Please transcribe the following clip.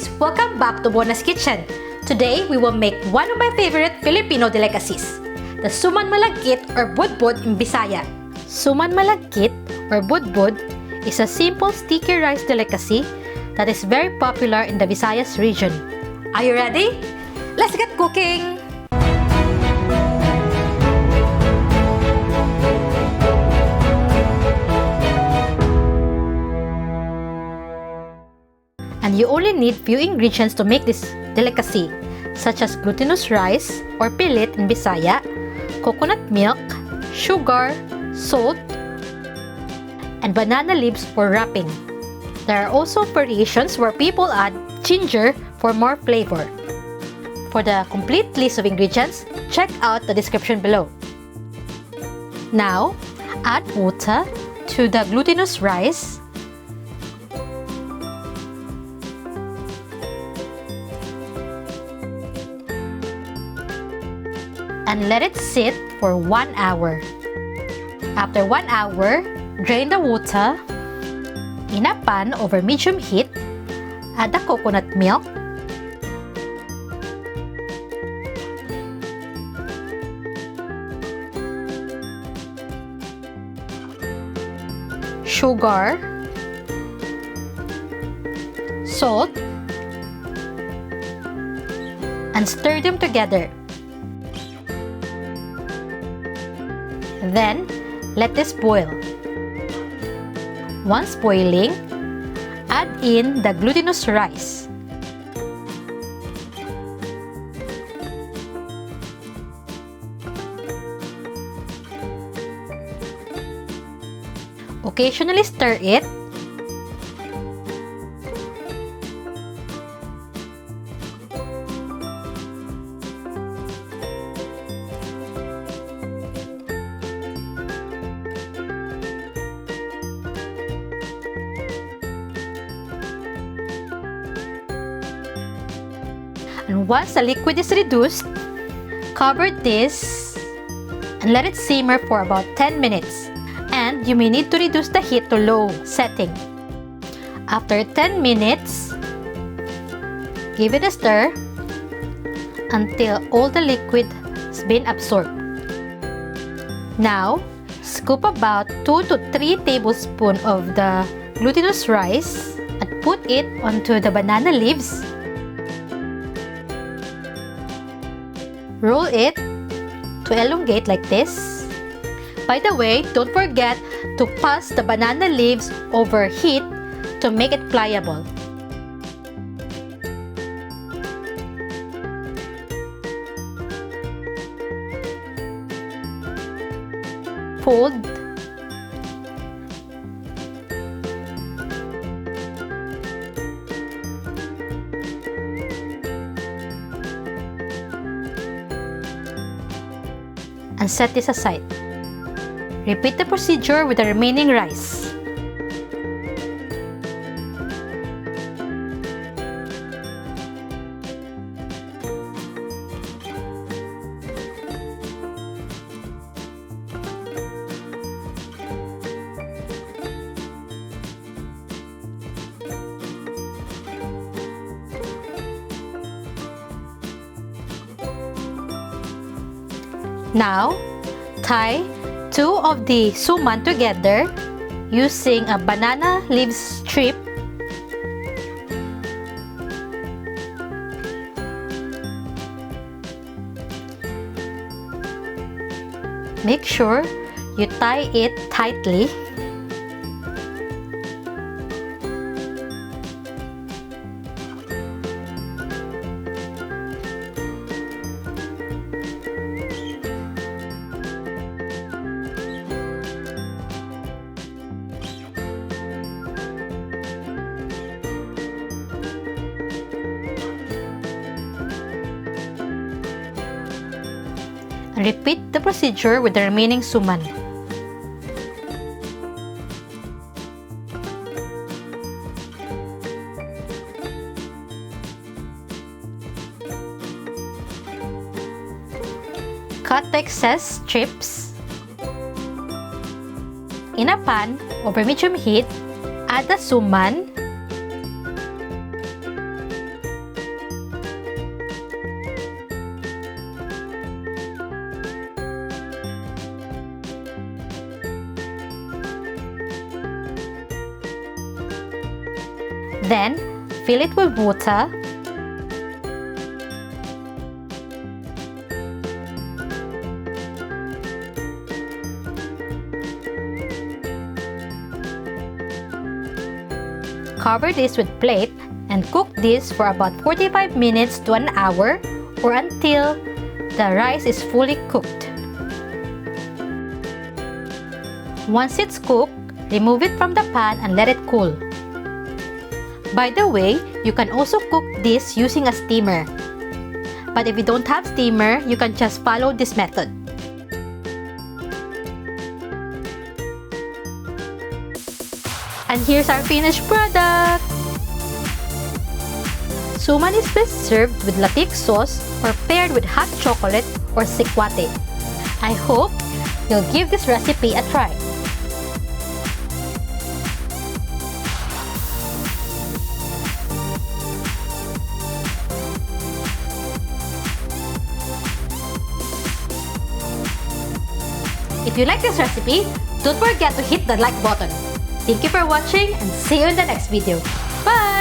guys! Welcome back to Bona's Kitchen. Today, we will make one of my favorite Filipino delicacies, the Suman Malagkit or Budbud in Bisaya. Suman Malagkit or Budbud is a simple sticky rice delicacy that is very popular in the Visayas region. Are you ready? Let's get cooking! And you only need few ingredients to make this delicacy, such as glutinous rice or pilit in Bisaya, coconut milk, sugar, salt, and banana leaves for wrapping. There are also variations where people add ginger for more flavor. For the complete list of ingredients, check out the description below. Now, add water to the glutinous rice. And let it sit for 1 hour. After 1 hour, drain the water. In a pan over medium heat, add the coconut milk, sugar, salt, and stir them together. Then, let this boil. Once boiling, add in the glutinous rice. Occasionally stir it. And once the liquid is reduced, cover this and let it simmer for about 10 minutes. And you may need to reduce the heat to low setting. After 10 minutes, give it a stir until all the liquid has been absorbed. Now, scoop about 2 to 3 tablespoons of the glutinous rice and put it onto the banana leaves. Roll it to elongate like this. By the way, don't forget to pass the banana leaves over heat to make it pliable. Fold. And set this aside. Repeat the procedure with the remaining rice. Now, tie 2 of the suman together using a banana leaf strip. Make sure you tie it tightly. And repeat the procedure with the remaining suman. Cut the excess strips. In a pan over medium heat, add the suman Then, fill it with water. Cover this with plate and cook this for about 45 minutes to an hour or until the rice is fully cooked. Once it's cooked, remove it from the pan and let it cool. By the way, you can also cook this using a steamer. But if you don't have steamer, you can just follow this method. And here's our finished product! Suman is best served with latik sauce or paired with hot chocolate or sikwate. I hope you'll give this recipe a try. If you like this recipe, don't forget to hit the like button. Thank you for watching and see you in the next video. Bye!